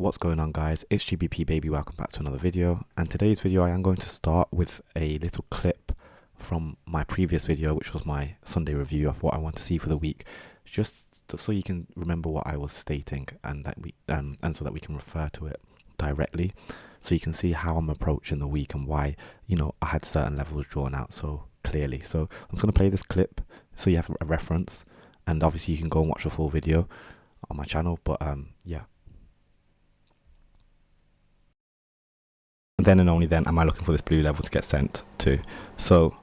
What's going on, guys? It's GBP baby. Welcome back to another video, and today's video I am going to start with a little clip from my previous video, which was my Sunday review of what I want to see for the week, just so you can remember what I was stating, and that we and so that we can refer to it directly, so you can see how I'm approaching the week and why, you know, I had certain levels drawn out so clearly. So I'm just going to play this clip so you have a reference, and obviously you can go and watch the full video on my channel, but yeah. And then and only then am I looking for this blue level to get sent to. So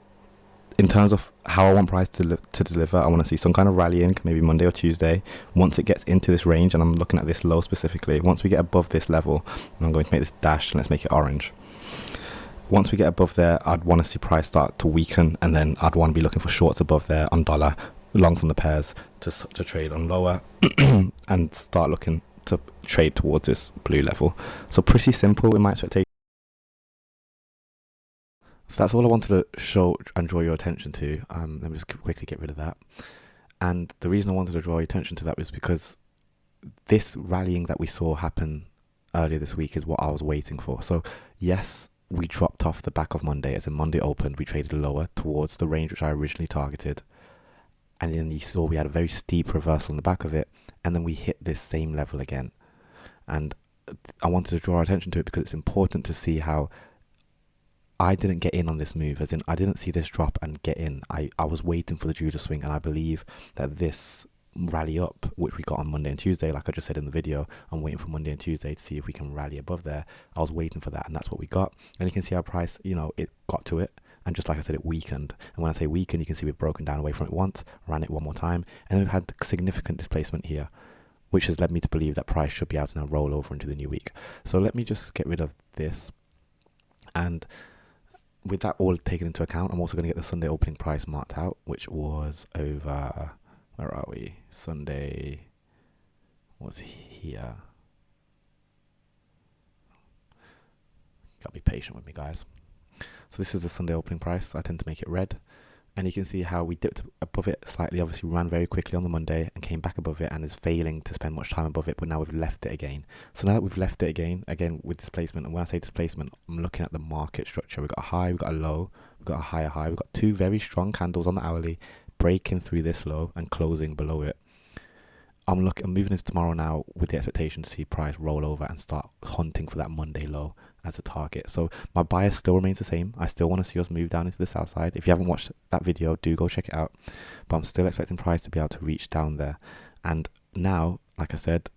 in terms of how I want price to deliver, I want to see some kind of rallying, maybe Monday or Tuesday. Once it gets into this range, and I'm looking at this low specifically, once we get above this level, and I'm going to make this dash, and let's make it orange. Once we get above there, I'd want to see price start to weaken, and then I'd want to be looking for shorts above there on dollar, longs on the pairs to trade on lower, and start looking to trade towards this blue level. So pretty simple in my expectation. So that's all I wanted to show and draw your attention to. Let me just quickly get rid of that. And the reason I wanted to draw your attention to that was because this rallying that we saw happen earlier this week is what I was waiting for. So yes, we dropped off the back of Monday. As in Monday opened, we traded lower towards the range which I originally targeted. And then you saw we had a very steep reversal on the back of it. And then we hit this same level again. And I wanted to draw our attention to it because it's important to see how I didn't get in on this move, as in I didn't see this drop and get in. I was waiting for the Judah swing, and I believe that this rally up, which we got on Monday and Tuesday, like I just said in the video, I'm waiting for Monday and Tuesday to see if we can rally above there. I was waiting for that, and that's what we got. And you can see our price, you know, it got to it, and just like I said, it weakened. And when I say weakened, you can see we've broken down away from it once, ran it one more time, and we've had significant displacement here, which has led me to believe that price should be able to now roll over into the new week. So let me just get rid of this, and with that all taken into account, I'm also going to get the Sunday opening price marked out, which was over, where are we? Sunday was here. Gotta be patient with me, guys. So this is the Sunday opening price. I tend to make it red. And you can see how we dipped above it slightly, obviously ran very quickly on the Monday and came back above it and is failing to spend much time above it, but now we've left it again. So now that we've left it again with displacement, and when I say displacement, I'm looking at the market structure. We've got a high, we've got a low, we've got a higher high, we've got two very strong candles on the hourly, breaking through this low and closing below it. I'm moving this tomorrow now with the expectation to see price roll over and start hunting for that Monday low as a target. So my bias still remains the same. I still want to see us move down into the south side. If you haven't watched that video, do go check it out. But I'm still expecting price to be able to reach down there. And now, like I said,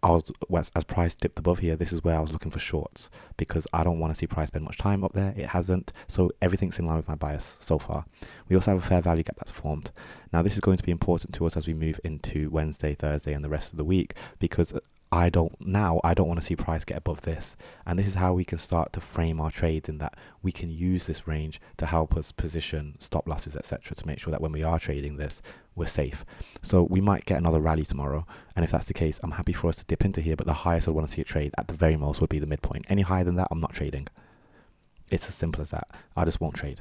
as price dipped above here, this is where I was looking for shorts, because I don't want to see price spend much time up there. It hasn't, so everything's in line with my bias so far. We also have a fair value gap that's formed. Now this is going to be important to us as we move into Wednesday, Thursday and the rest of the week, because I don't want to see price get above this, and this is how we can start to frame our trades, in that we can use this range to help us position stop losses, etc., to make sure that when we are trading this, we're safe. So we might get another rally tomorrow, and if that's the case, I'm happy for us to dip into here, but the highest I want to see it trade at the very most would be the midpoint. Any higher than that, I'm not trading. It's as simple as that. I just won't trade,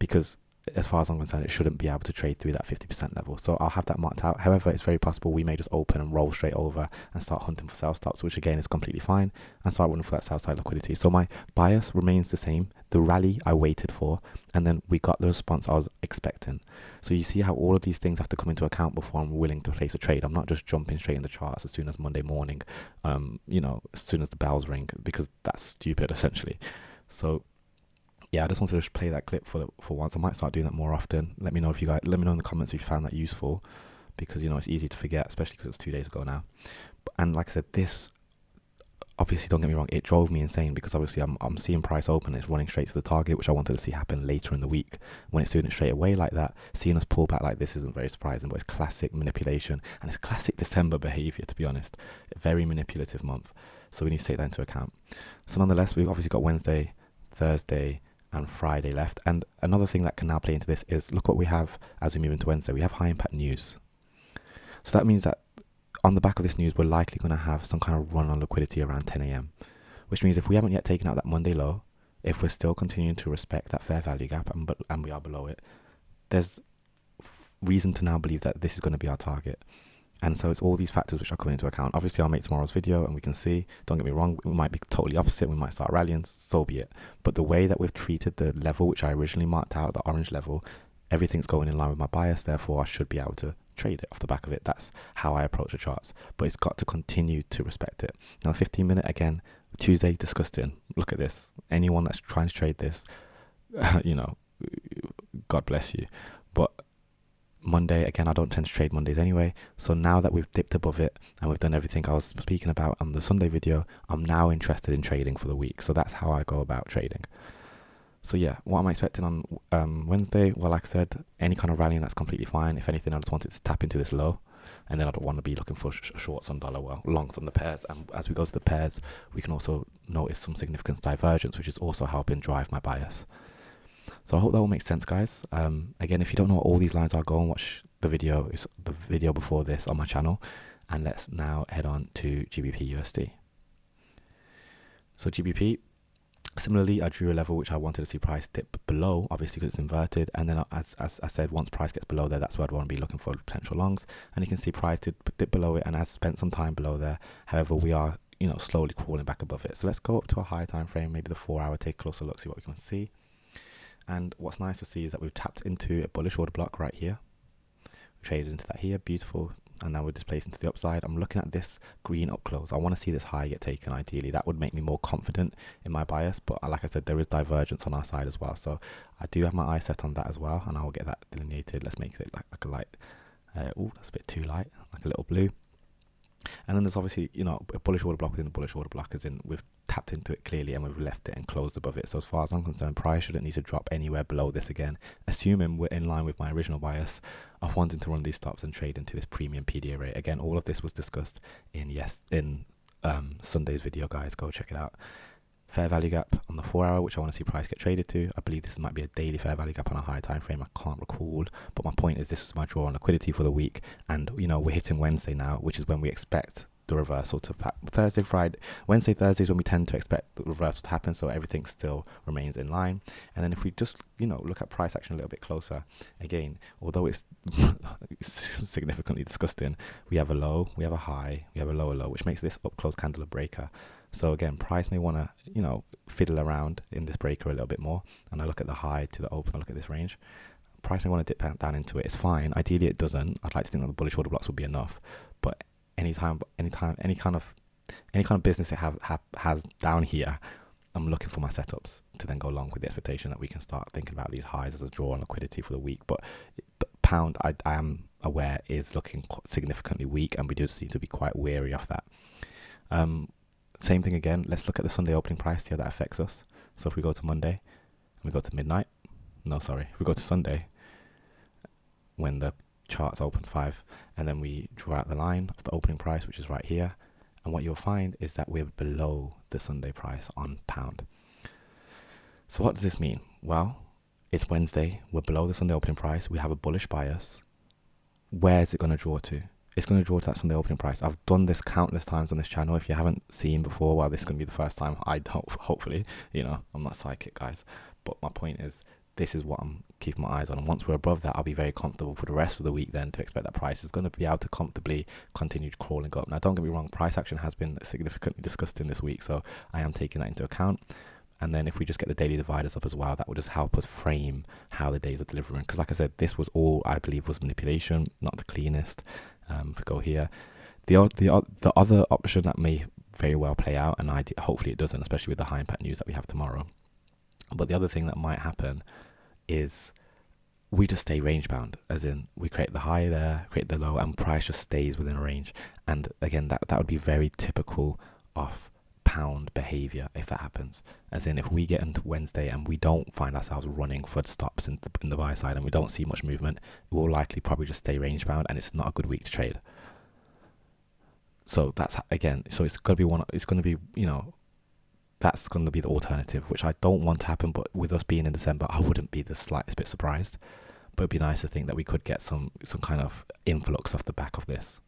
because as far as I'm concerned, it shouldn't be able to trade through that 50% level. So I'll have that marked out. However, it's very possible we may just open and roll straight over and start hunting for sell stops, which again is completely fine, and start running for that sell side liquidity. So my bias remains the same. The rally I waited for, and then we got the response I was expecting. So you see how all of these things have to come into account before I'm willing to place a trade. I'm not just jumping straight in the charts as soon as Monday morning, you know, as soon as the bells ring, because that's stupid essentially. So yeah, I just wanted to play that clip for once. I might start doing that more often. Let me know let me know in the comments if you found that useful, because, you know, it's easy to forget, especially because it's 2 days ago now. And like I said, this, obviously, don't get me wrong, it drove me insane, because obviously I'm seeing price open, it's running straight to the target, which I wanted to see happen later in the week. When it's doing it straight away like that, seeing us pull back like this isn't very surprising, but it's classic manipulation, and it's classic December behavior, to be honest. A very manipulative month, so we need to take that into account. So nonetheless, we've obviously got Wednesday, Thursday and Friday left. And another thing that can now play into this is, look what we have as we move into Wednesday. We have high impact news. So that means that on the back of this news, we're likely going to have some kind of run on liquidity around 10 a.m, which means if we haven't yet taken out that Monday low, if we're still continuing to respect that fair value gap, and we are below it, there's reason to now believe that this is going to be our target. And so it's all these factors which are coming into account. Obviously, I'll make tomorrow's video and we can see, don't get me wrong, we might be totally opposite. We might start rallying, so be it. But the way that we've treated the level, which I originally marked out, the orange level, everything's going in line with my bias. Therefore, I should be able to trade it off the back of it. That's how I approach the charts. But it's got to continue to respect it. Now, 15 minute, again, Tuesday, disgusting. Look at this. Anyone that's trying to trade this, you know, God bless you. But Monday, again, I don't tend to trade Mondays anyway. So now that we've dipped above it and we've done everything I was speaking about on the Sunday video, I'm now interested in trading for the week. So that's how I go about trading. So yeah, what am I expecting on Wednesday? Well, like I said, any kind of rallying, that's completely fine. If anything, I just wanted to tap into this low. And then I don't want to be looking for shorts on dollar, well, longs on the pairs. And as we go to the pairs, we can also notice some significant divergence, which is also helping drive my bias. So I hope that all makes sense, guys. Again, if you don't know what all these lines are, go and watch the video. It's the video before this on my channel. And let's now head on to GBP USD. So GBP, similarly, I drew a level which I wanted to see price dip below, obviously because it's inverted. And then as I said, once price gets below there, that's where I'd want to be looking for potential longs. And you can see price did dip below it and has spent some time below there. However, we are, you know, slowly crawling back above it. So let's go up to a higher time frame, maybe the 4 hour, take a closer look, see what we can see. And what's nice to see is that we've tapped into a bullish order block right here. We traded into that here, beautiful. And now we're displacing to the upside. I'm looking at this green up close. I want to see this high get taken ideally. That would make me more confident in my bias. But like I said, there is divergence on our side as well. So I do have my eye set on that as well. And I will get that delineated. Let's make it like a light. Oh, that's a bit too light. Like a little blue. And then there's obviously, you know, a bullish order block within a bullish order block, as in we've tapped into it clearly and we've left it and closed above it. So as far as I'm concerned, price shouldn't need to drop anywhere below this again, assuming we're in line with my original bias of wanting to run these stops and trade into this premium PDA rate. Again, all of this was discussed in Sunday's video, guys. Go check it out. Fair value gap on the 4 hour, which I want to see price get traded to. I believe this might be a daily fair value gap on a higher time frame. I can't recall, but my point is this is my draw on liquidity for the week, and you know we're hitting Wednesday now, which is when we expect the reversal to Thursday, Friday, Wednesday, Thursday is when we tend to expect the reversal to happen. So everything still remains in line. And then if we just look at price action a little bit closer, again, although it's significantly disgusting, we have a low, we have a high, we have a lower low, which makes this up close candle a breaker. So again, price may want to, fiddle around in this breaker a little bit more. And I look at the high to the open, I look at this range. Price may want to dip down into it. It's fine. Ideally, it doesn't. I'd like to think that the bullish order blocks will be enough. But any kind of business it has down here, I'm looking for my setups to then go along with the expectation that we can start thinking about these highs as a draw on liquidity for the week. But the pound, I am aware, is looking significantly weak, and we do seem to be quite wary of that. Same thing again. Let's look at the Sunday opening price, see how that affects us. So if we go to Monday and we go to midnight, if we go to Sunday when the charts open 5, and then we draw out the line of the opening price, which is right here, and what you'll find is that we're below the Sunday price on pound. So what does this mean? Well, it's Wednesday, we're below the Sunday opening price, we have a bullish bias. Where is it going to draw to? It's going to draw to that Sunday opening price. I've done this countless times on this channel. If you haven't seen before, well, this is going to be the first time. Hopefully, I'm not psychic, guys, but my point is, this is what I'm keeping my eyes on. And once we're above that, I'll be very comfortable for the rest of the week then to expect that price is going to be able to comfortably continue crawling up. Now, don't get me wrong, price action has been significantly discussed in this week, so I am taking that into account. And then if we just get the daily dividers up as well, that will just help us frame how the days are delivering. Because like I said, this was all, I believe, was manipulation, not the cleanest. If we go here, the other option that may very well play out, and hopefully it doesn't, especially with the high impact news that we have tomorrow. But the other thing that might happen is we just stay range bound, as in we create the high there, create the low, and price just stays within a range. And again, that would be very typical of pound behavior if that happens. As in, if we get into Wednesday and we don't find ourselves running for stops in the buy side and we don't see much movement, it will likely probably just stay range bound, and it's not a good week to trade. So that's again, so it's going to be that's going to be the alternative, which I don't want to happen. But with us being in December, I wouldn't be the slightest bit surprised. But it'd be nice to think that we could get some kind of influx off the back of this.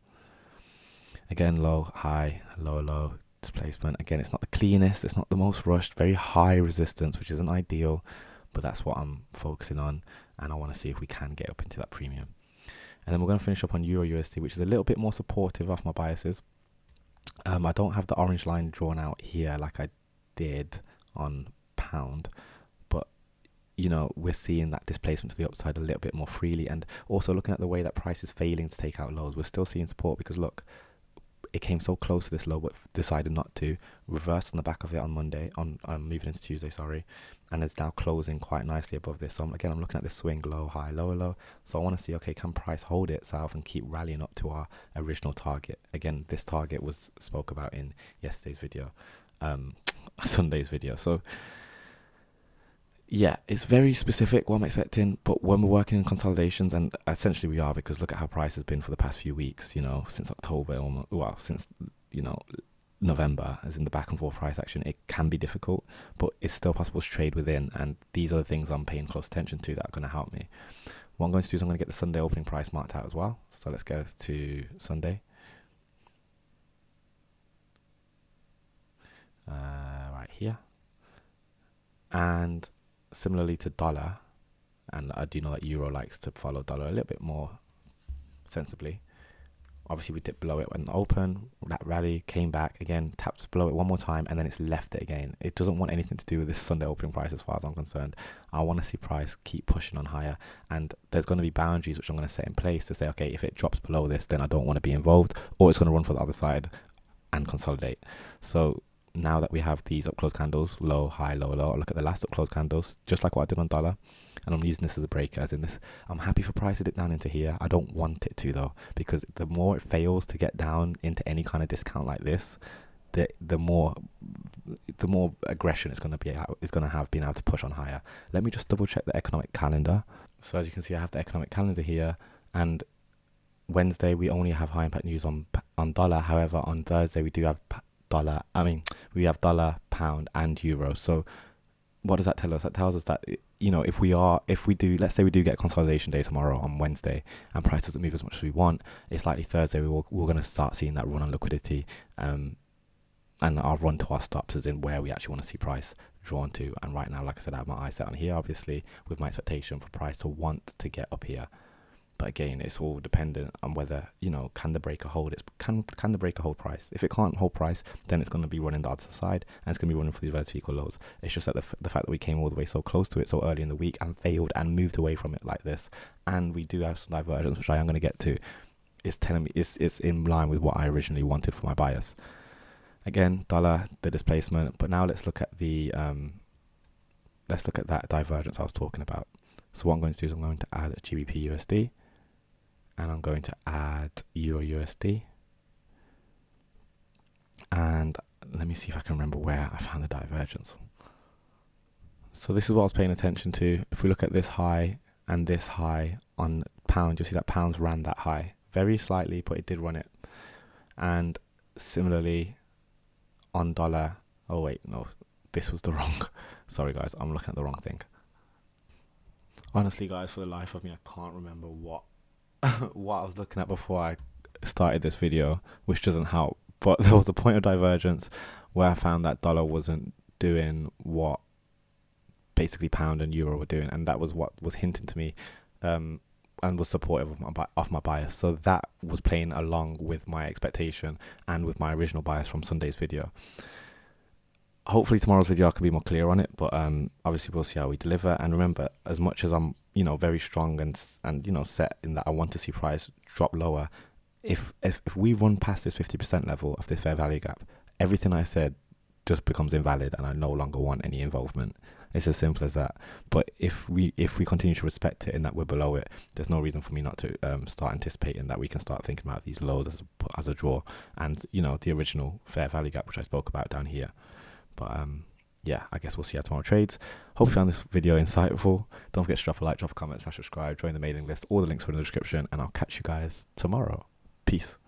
Again, low, high, low displacement. Again, it's not the cleanest, it's not the most rushed, very high resistance, which isn't ideal, but that's what I'm focusing on, and I want to see if we can get up into that premium. And then we're going to finish up on Euro USD, which is a little bit more supportive of my biases. I don't have the orange line drawn out here like I did on pound, but you know, we're seeing that displacement to the upside a little bit more freely. And also looking at the way that price is failing to take out lows, we're still seeing support, because look, it came so close to this low but decided not to, reversed on the back of it on Monday, on moving into Tuesday, sorry, and is now closing quite nicely above this. So again, I'm looking at this swing, low, high, lower, low. So I want to see, okay, can price hold itself and keep rallying up to our original target? Again, this target was spoke about in yesterday's video, Sunday's video. So yeah, it's very specific what I'm expecting, but when we're working in consolidations, and essentially we are, because look at how price has been for the past few weeks, you know, since October, well, since, you know, November, as in the back and forth price action, it can be difficult, but it's still possible to trade within, and these are the things I'm paying close attention to that are going to help me. What I'm going to do is I'm going to get the Sunday opening price marked out as well. So let's go to Sunday. Right here. And similarly to dollar, and I do know that euro likes to follow dollar a little bit more sensibly. Obviously we dipped below it when open, that rally came back again, tapped below it one more time, and then it's left it again. It doesn't want anything to do with this Sunday opening price as far as I'm concerned. I want to see price keep pushing on higher, and there's going to be boundaries which I'm going to set in place to say, okay, if it drops below this, then I don't want to be involved, or it's going to run for the other side and consolidate. So now that we have these up close candles, low, high, low, low, look at the last up close candles, just like what I did on dollar, and I'm using this as a breaker, as in this, I'm happy for price to dip down into here. I don't want it to though, because the more it fails to get down into any kind of discount like this, the more aggression it's going to be, it's going to have been able to push on higher. Let me just double check the economic calendar. So as you can see, I have the economic calendar here, and Wednesday we only have high impact news on dollar. However, on Thursday we do have we have dollar, pound, and euro. So what does that tell us? That tells us that, you know, if we do, let's say we do get consolidation day tomorrow on Wednesday, and price doesn't move as much as we want, it's likely Thursday we're going to start seeing that run on liquidity, and our run to our stops, as in where we actually want to see price drawn to. And right now, like I said, I have my eyes set on here, obviously, with my expectation for price to want to get up here. But again, it's all dependent on whether, you know, can the breaker hold it? Can the breaker hold price? If it can't hold price, then it's going to be running the other side, and it's going to be running for these vertical equal lows. It's just that the fact that we came all the way so close to it so early in the week and failed and moved away from it like this, and we do have some divergence, which I am going to get to, is telling me it's in line with what I originally wanted for my bias. Again, dollar, the displacement, but now let's look at the that divergence I was talking about. So what I'm going to do is I'm going to add GBP USD, and I'm going to add Euro USD, and let me see if I can remember where I found the divergence. So this is what I was paying attention to. If we look at this high and this high on pound, you'll see that pounds ran that high very slightly, but it did run it. And similarly on dollar, oh wait, no, this was the wrong, sorry guys, I'm looking at the wrong thing. Honestly guys, for the life of me, I can't remember what I was looking at before I started this video, which doesn't help. But there was a point of divergence where I found that dollar wasn't doing what basically pound and euro were doing, and that was what was hinting to me, and was supportive of my bias. So that was playing along with my expectation and with my original bias from Sunday's video. Hopefully tomorrow's video I can be more clear on it, but obviously we'll see how we deliver. And remember, as much as I'm, you know, very strong and you know, set in that I want to see price drop lower, if we run past this 50% level of this fair value gap, everything I said just becomes invalid, and I no longer want any involvement. It's as simple as that. But if we continue to respect it and that we're below it, there's no reason for me not to start anticipating that we can start thinking about these lows as a draw, and, you know, the original fair value gap which I spoke about down here. But yeah, I guess we'll see how tomorrow trades. Hope you found this video insightful. Don't forget to drop a like, drop a comment, smash subscribe, join the mailing list. All the links are in the description, and I'll catch you guys tomorrow. Peace.